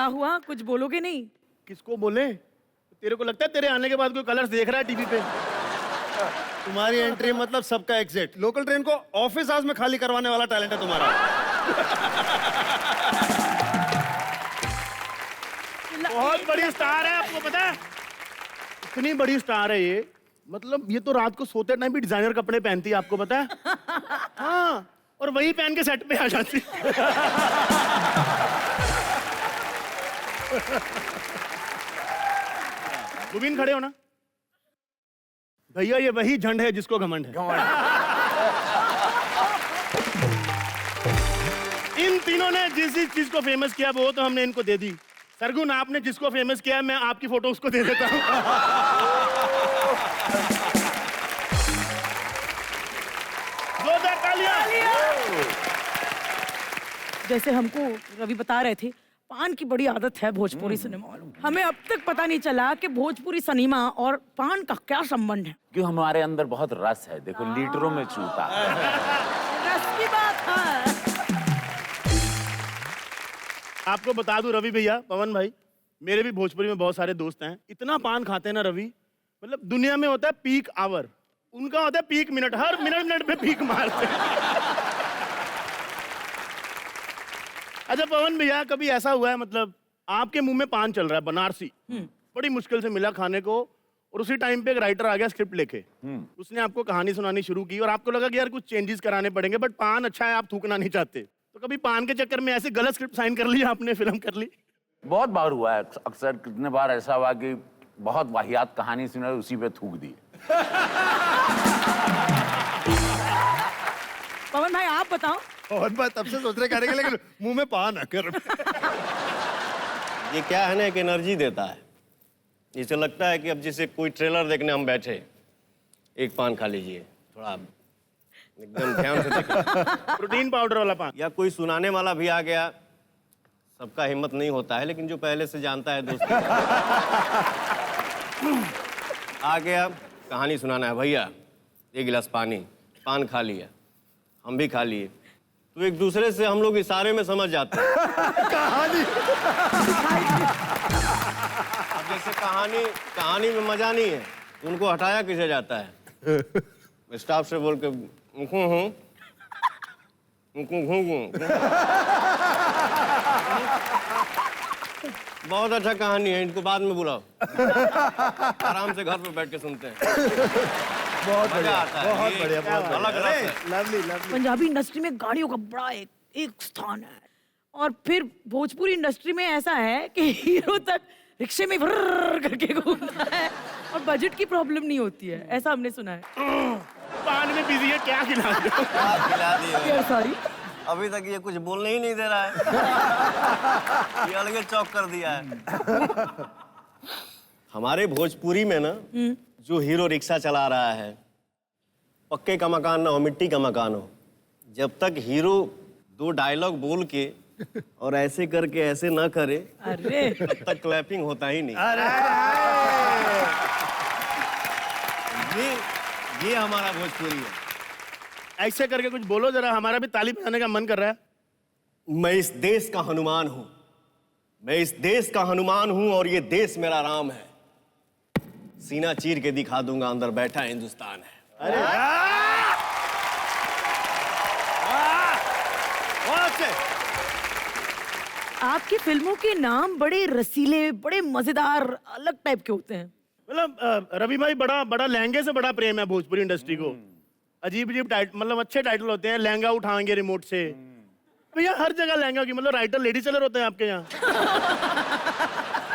क्या हुआ, कुछ बोलोगे नहीं? किसको बोले? तेरे को लगता है तेरे आने के बाद कोई कलर्स देख रहा है टीवी पे? तुम्हारी एंट्री मतलब सबका एग्जिट। लोकल ट्रेन को ऑफिस आवर्स में खाली करवाने वाला टैलेंट है तुम्हारा। बहुत बड़ी स्टार है, आपको पता है? इतनी बड़ी स्टार है ये, मतलब ये तो रात को सोते टाइम भी डिजाइनर कपड़े पहनती है, आपको पता है? हाँ, और वही पहन के सेट पे आ जाती। मुबीन खड़े हो ना भैया, ये वही झंड है जिसको घमंड है। इन तीनों ने जिस जिस चीज को फेमस किया वो तो हमने इनको दे दी। सरगुन, आपने जिसको फेमस किया मैं आपकी फोटो उसको दे देता हूँ। जोरदार तालियां। जैसे हमको रवि बता रहे थे, पान की बड़ी आदत है भोजपुरी सिनेमा वालों को। हमें अब तक पता नहीं चला कि भोजपुरी सिनेमा और पान का क्या संबंध है। क्यों, हमारे अंदर बहुत रस है, देखो लीटरों में चूता है। रस की बात है। आपको बता दूं रवि भैया, पवन भाई, मेरे भी भोजपुरी में बहुत सारे दोस्त हैं। इतना पान खाते हैं ना रवि, मतलब दुनिया में होता है पीक आवर, उनका होता है पीक मिनट। हर मिनट मिनट पे पीक मारते हैं। अच्छा पवन भैया, कभी ऐसा हुआ है मतलब आपके मुंह में पान चल रहा है बनारसी, बड़ी मुश्किल से मिला खाने को, और उसी टाइम पे एक राइटर आ गया स्क्रिप्ट लेके, उसने आपको कहानी सुनानी शुरू की और आपको लगा कि यार कुछ चेंजेस कराने पड़ेंगे, बट पान अच्छा है, आप थूकना नहीं चाहते, तो कभी पान के चक्कर में ऐसे गलत स्क्रिप्ट साइन कर लिया आपने, फिल्म कर ली? बहुत बार हुआ है, अक्सर कितने बार ऐसा हुआ कि बहुत वाहियात कहानी सुना उसी पे थूक दी। पवन भाई आप बताओ। और बात तब से सोच रहे करने के, लेकिन मुंह में पान आकर। ये क्या है ना, एक एनर्जी देता है। इसे लगता है कि अब जैसे कोई ट्रेलर देखने हम बैठे, एक पान खा लीजिए, थोड़ा एकदम ध्यान से देखिए। प्रोटीन पाउडर वाला पान। या कोई सुनाने वाला भी आ गया, सबका हिम्मत नहीं होता है, लेकिन जो पहले से जानता है दोस्त आ गया, कहानी सुनाना है, भैया एक गिलास पानी, पान खा लिया, हम भी खा लिए, तो एक दूसरे से हम लोग इशारे में समझ जाते हैं। कहानी अब जैसे कहानी में मजा नहीं है, तो उनको हटाया किसे जाता है? स्टाफ से बोल के बहुत अच्छा कहानी है, इनको बाद में बुलाओ, आराम से घर पे बैठ के सुनते हैं। बहुत मजा बढ़िया, आता है, बहुत ये बढ़िया, बहुत अलग बढ़िया। रस है। Lovely lovely. पंजाबी इंडस्ट्री में गाड़ियों का बड़ा एक स्थान है, और फिर भोजपुरी इंडस्ट्री में ऐसा है कि हीरो तक रिक्शे में भर्र करके घूमता है और बजट की प्रॉब्लम नहीं होती है, ऐसा हमने सुना है। पान में बिजी है, क्या खिला दो? क्या खिला दिए? सॉरी, अभी तक ये कुछ बोलने ही नहीं दे रहा है। ये अलग चौक कर दिया है। हमारे भोजपुरी में ना, जो हीरो रिक्शा चला रहा है, पक्के का मकान ना हो, मिट्टी का मकान हो, जब तक हीरो दो डायलॉग बोल के और ऐसे करके ऐसे ना करे, अरे तब तक क्लैपिंग होता ही नहीं। ये हमारा भोजपुरी है। ऐसे करके कुछ बोलो जरा, हमारा भी ताली बजाने का मन कर रहा है। मैं इस देश का हनुमान हूं, मैं इस देश का हनुमान हूं, और ये देश मेरा राम है। सीना चीर के दिखा दूंगा, अंदर बैठा हिंदुस्तान है। अरे आपकी फिल्मों के नाम बड़े रसीले, बड़े मजेदार, अलग टाइप के होते हैं। मतलब रवि भाई, बड़ा बड़ा लहंगे से बड़ा प्रेम है भोजपुरी इंडस्ट्री को। अजीब अजीब टाइटल, मतलब अच्छे टाइटल होते हैं, लहंगा उठाएंगे रिमोट से, भैया हर जगह लहंगा की, मतलब राइटर लेडी सेलर होते हैं आपके यहाँ।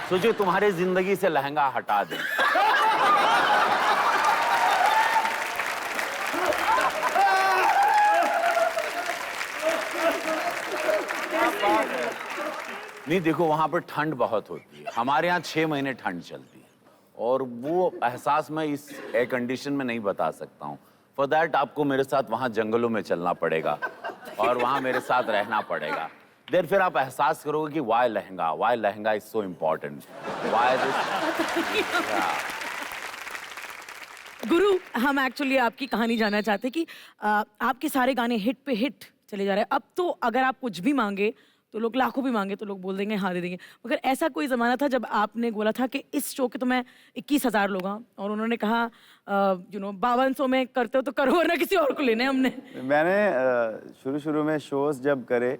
सोचिए तुम्हारी जिंदगी से लहंगा हटा दें। नहीं देखो, वहां पर ठंड बहुत होती है, हमारे यहाँ 6 महीने ठंड चलती है, और वो एहसास मैं इस एयर कंडीशन में नहीं बता सकता हूँ। फॉर दैट आपको मेरे साथ वहाँ जंगलों में चलना पड़ेगा और वहाँ मेरे साथ रहना पड़ेगा। देर फिर आप एहसास करोगे कि why lehenga is so important, why this. गुरु, हम एक्चुअली आपकी कहानी जानना चाहते हैं कि आपके सारे गाने हिट पे हिट चले जा रहे हैं। अब तो अगर आप कुछ भी मांगे तो लोग लाखों भी मांगे तो लोग बोल देंगे हाँ दे देंगे। मगर ऐसा कोई ज़माना था जब आपने बोला था कि इस शो के तो मैं 21,000 लूँगा, और उन्होंने कहा 5200 में करते हो तो करो, वरना किसी और को लेने हमने। मैंने शुरू में शोज जब करे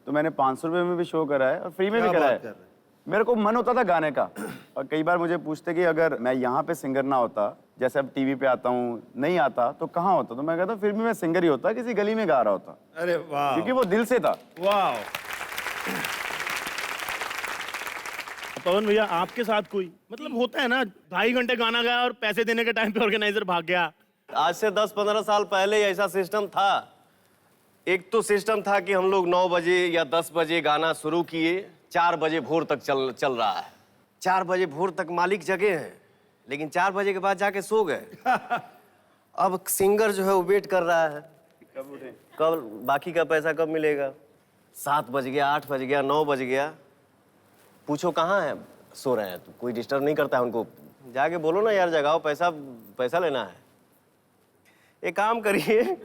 तो मैंने 500 रुपये में भी शो करा है और फ्री में भी करा है। मेरे को मन होता था गाने का, और कई बार मुझे पूछते कि अगर मैं यहाँ पे सिंगर ना होता, जैसे अब टीवी पे आता हूँ, नहीं आता तो कहाँ होता, तो मैं कहता फिर भी मैं सिंगर ही होता, किसी गली में गा रहा होता। अरे वाह, क्योंकि वो दिल से था। वाह। पवन भैया आपके साथ कोई मतलब होता है ना 2.5 घंटे गाना गाया और पैसे देने के टाइम पे ऑर्गेनाइजर भाग गया? आज से 10-15 साल पहले ऐसा सिस्टम था। एक तो सिस्टम था कि हम लोग 9 बजे या 10 बजे गाना शुरू किए, 4 बजे भोर तक चल रहा है। 4 बजे भोर तक मालिक जगे हैं, लेकिन 4 बजे के बाद जाके सो गए। अब सिंगर जो है वो वेट कर रहा है कब बाकी का पैसा कब मिलेगा। 7 बज गया, 8 बज गया, 9 बज गया, पूछो कहाँ है, सो रहे हैं। तो कोई डिस्टर्ब नहीं करता है उनको, जाके बोलो ना यार जगाओ, पैसा लेना है। एक काम करिए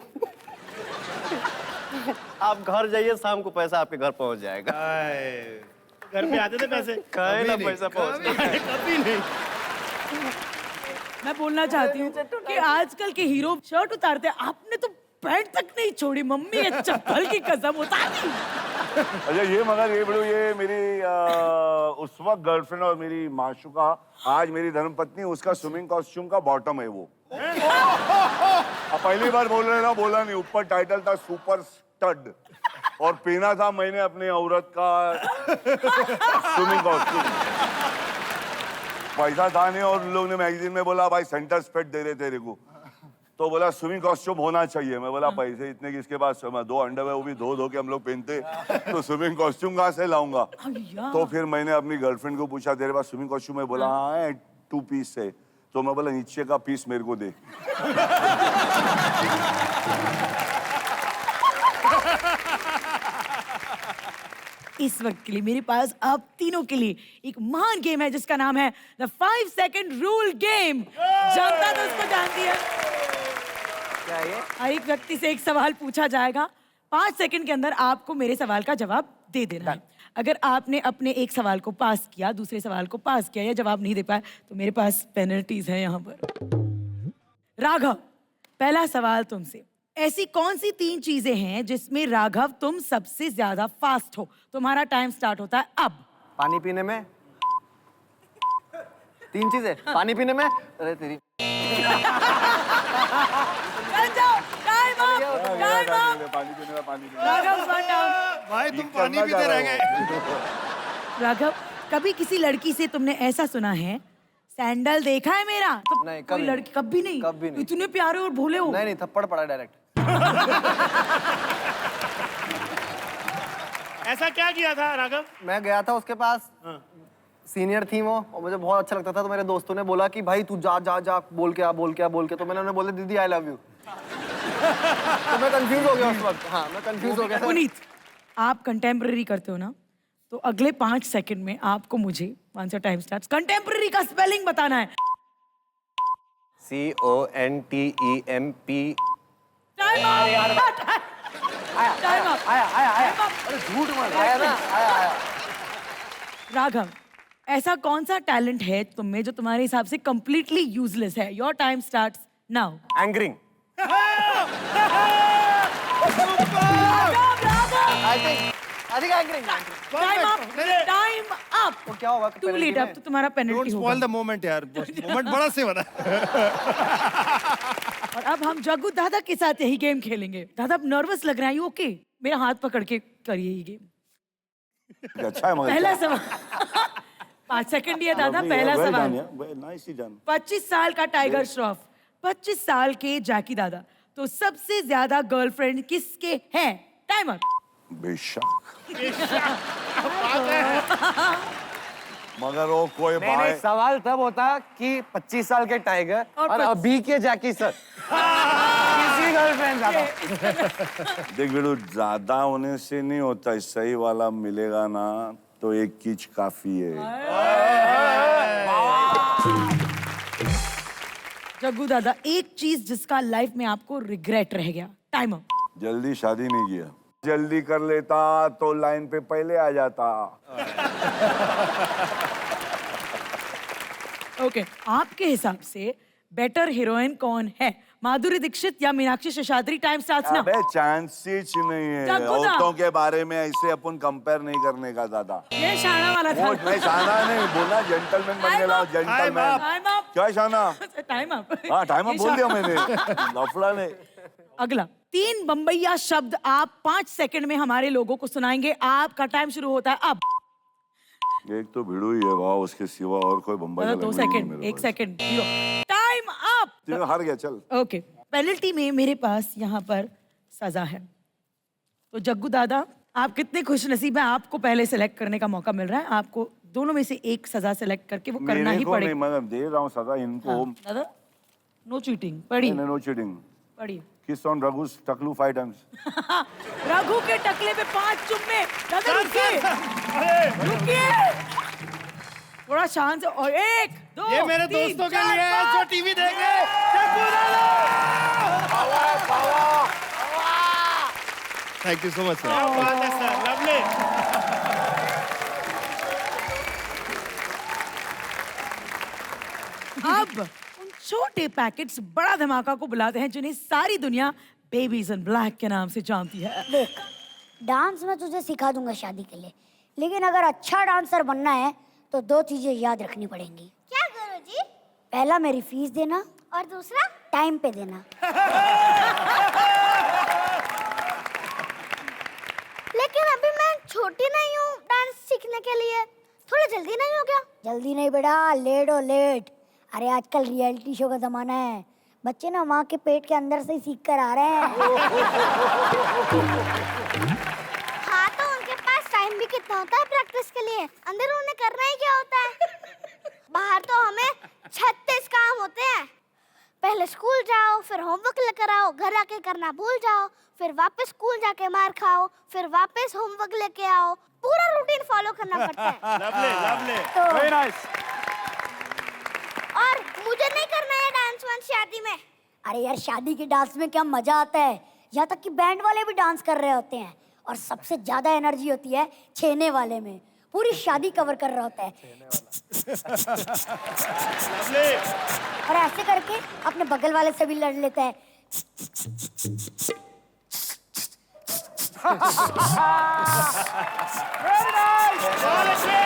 आप घर जाइए, शाम को पैसा आपके घर पहुंच जाएगा। घर पे आते थे पैसे? कहे ना पैसा पहुंच कभी नहीं। मैं बोलना चाहती हूँ कि आजकल के हीरो शर्ट उतारते हैं, आपने तो पैंट तक नहीं छोड़ी, मम्मी ये चप्पल की कसम उतार दी। अच्छा ये मगर ये बड़ो ये मेरी उस वक्त गर्लफ्रेंड और मेरी माशुका, आज मेरी धर्मपत्नी, उसका स्विमिंग कॉस्ट्यूम का बॉटम है वो। अब पहली बार बोल रहे ना, बोला नहीं, ऊपर टाइटल था सुपर स्टड और पहना था मैंने अपनी औरत का स्विमिंग कॉस्ट्यूम। पैसा था नहीं और लोग ने मैगजीन में बोला भाई सेंटर स्पेट दे रहे तेरे को, तो बोला स्विमिंग कॉस्ट्यूम होना चाहिए। मैं बोला पैसे इतने किसके पास, 2 अंडरवेयर वो भी धो के हम लोग पहनते, तो स्विमिंग कॉस्ट्यूम कहाँ से लाऊंगा। तो फिर मैंने अपनी गर्लफ्रेंड को पूछा तेरे पास स्विमिंग कॉस्ट्यूम है? बोला हाँ है 2 पीस है। तो मैं बोला नीचे का पीस मेरे को दे। इस वक्त के लिए मेरे पास आप तीनों के लिए एक महान गेम है जिसका नाम है द 5 सेकंड रूल गेम। जनता तो उसको जानती है। क्या ये? हर एक व्यक्ति से एक सवाल पूछा जाएगा, 5 सेकंड के अंदर आपको मेरे सवाल का जवाब दे देना है। अगर आपने अपने एक सवाल को पास किया, दूसरे सवाल को पास किया या जवाब नहीं दे पाया, तो मेरे पास पेनल्टीज है यहाँ पर। राघव, पहला सवाल तुमसे, ऐसी कौन सी 3 चीजें हैं जिसमें राघव तुम सबसे ज्यादा फास्ट हो? तुम्हारा टाइम स्टार्ट होता है अब। पानी पीने में 3 चीजें, पानी पीने में, अरे तेरी पानी पीने में पानी पीने राघव वन डाउन। भाई तुम पानी पीते रह गए। राघव, कभी किसी लड़की से तुमने ऐसा सुना है सैंडल देखा है मेरा? तो नहीं, कोई कभी लड़की कभी नहीं? कभी नहीं। इतने प्यारे और भोले हो। नहीं थप्पड़ पड़ा डायरेक्ट। ऐसा क्या किया था राघव? मैं गया था उसके पास, सीनियर थी वो, और मुझे बहुत अच्छा लगता था, तो मेरे दोस्तों ने बोला कि भाई तू जा जा जा बोल के तो मैंने उन्हें बोला दीदी आई लव यू। तो मैं कंफ्यूज हो गया उस वक्त। हाँ मैं कंफ्यूज हो गया था। पुनीत, आप कंटेम्पररी करते हो ना, तो अगले 5 सेकंड में आपको मुझे once your time starts contemporary का स्पेलिंग बताना है। CONTEMP। Time up. आया अरे झूठ मत, आया ना, आया। राघव, ऐसा कौन सा टैलेंट है तुम में जो तुम्हारे हिसाब से कंप्लीटली यूजलेस है? Your time starts now. Anchoring. I think anchoring. Time up. तो क्या होगा टू लेट, अब तो तुम्हारा डोंट पेनल्टी स्पॉइल द होगा। मोमेंट यार, मोमेंट बड़ा से बना। और अब हम जग्गू दादा के साथ यही गेम खेलेंगे। दादा अब नर्वस लग रहा है, ओके? मेरा हाथ पकड़ के करिए ये गेम। अच्छा है मगर पहला सवाल 5 सेकंड दिया दादा। पहला सवाल, नाइस ही जान। 25 साल का टाइगर श्रॉफ, 25 साल के जैकी दादा, तो सबसे ज्यादा गर्लफ्रेंड किसके हैं? टाइमर। बेशक मगर वो कोई नहीं भाई सवाल तब होता कि 25 साल के टाइगर और और अभी के जैकी सर। किसी गर्लफ्रेंड ज्यादा। देख बेटू, ज्यादा होने से नहीं होता, सही वाला मिलेगा ना तो एक किच काफी है। जग्गू दादा, एक चीज जिसका लाइफ में आपको रिग्रेट रह गया? टाइमर। जल्दी शादी नहीं किया। जल्दी कर लेता तो लाइन पे पहले आ जाता। ओके, आपके हिसाब से बेटर हीरोइन कौन है, माधुरी दीक्षित या मीनाक्षी शेषाद्री? टाइम स्टार्ट्स ना। अबे चांसेस नहीं है, जग्गू दा। औरतों के बारे में ऐसे अपन कंपेयर नहीं करने का दादा। ये शाना वाला था। वो मैं शाना नहीं बोला, जेंटलमैन बन गया, जेंटलमैन। Time up. क्या शाना? Time up. हाँ टाइम अप बोल दिया मैंने, लफड़ा ने। अगला 3 बम्बैया शब्द आप 5 सेकंड में हमारे लोगों को सुनाएंगे। आपका टाइम शुरू होता है अब। एक तो भिड़ू ही है, वाह, उसके सिवा और कोई बम्बई का 2 language नहीं सेकंड, मेरे 1 पास। Second, time up. चलो, हार गया, चल। ओके, पेनल्टी में मेरे पास यहाँ पर सजा है। तो जग्गू दादा, आप कितने खुश नसीब हैं, आपको पहले सेलेक्ट करने का मौका मिल रहा है। आपको दोनों में से एक सजा सेलेक्ट करके वो करना मेरे ही को नहीं, पड़ेगा। मैं दे रहा हूँ सजा इनको। हाँ, दादा, नो चीटिंग। पढ़िए नो चीटिंग। पढ़िए। किस ऑन रघुस टकलू 5 टाइम्स। रघु के टकले पे 5 चुम्मे। दादा रुकिए, रुकिए, थोड़ा शांत से। और 1 2 ये मेरे 3, दोस्तों के 4, लिए है 5। जो टीवी देख रहे हैं। जग्गू दादा। Thank you so much sir. बात है सर, लवली। अब उन छोटे पैकेट्स बड़ा धमाका को बुलाते हैं जिन्हें सारी दुनिया बेबीज इन ब्लैक के नाम से जानती है। देख, डांस मैं तुझे सिखा दूंगा शादी के लिए, लेकिन अगर अच्छा डांसर बनना है तो 2 चीजें याद रखनी पड़ेंगी। क्या गुरुजी? पहला मेरी फीस देना, और दूसरा? टाइम पे देना। लेकिन अभी मैं छोटी नहीं हूँ डांस सीखने के लिए, थोड़ा जल्दी नहीं हो गया? जल्दी नहीं बेटा, लेट हो लेट। अरे आजकल रियलिटी शो का जमाना है, बच्चे ना माँ के पेट के अंदर से ही सीख कर आ रहे हैं। हाँ, तो उनके पास टाइम भी कितना होता है प्रैक्टिस के लिए? अंदर उन्हें करना ही क्या होता है? बाहर तो हमें 36 काम होते हैं। पहले स्कूल जाओ, फिर होमवर्क लेकर आओ, घर आके करना भूल जाओ, फिर वापस स्कूल जाके मार खाओ, फिर वापस होमवर्क लेके आओ। पूरा रूटीन फॉलो करना पड़ता है। Lovely, lovely. Very nice. और मुझे नहीं करना है डांस वांस शादी में। अरे यार, शादी के डांस में क्या मजा आता है, यहाँ तक कि बैंड वाले भी डांस कर रहे होते हैं। और सबसे ज्यादा एनर्जी होती है छेने वाले में, पूरी शादी कवर कर रहा होता है। लवली। और ऐसे करके अपने बगल वाले से भी लड़ लेता है। बहुत अच्छे।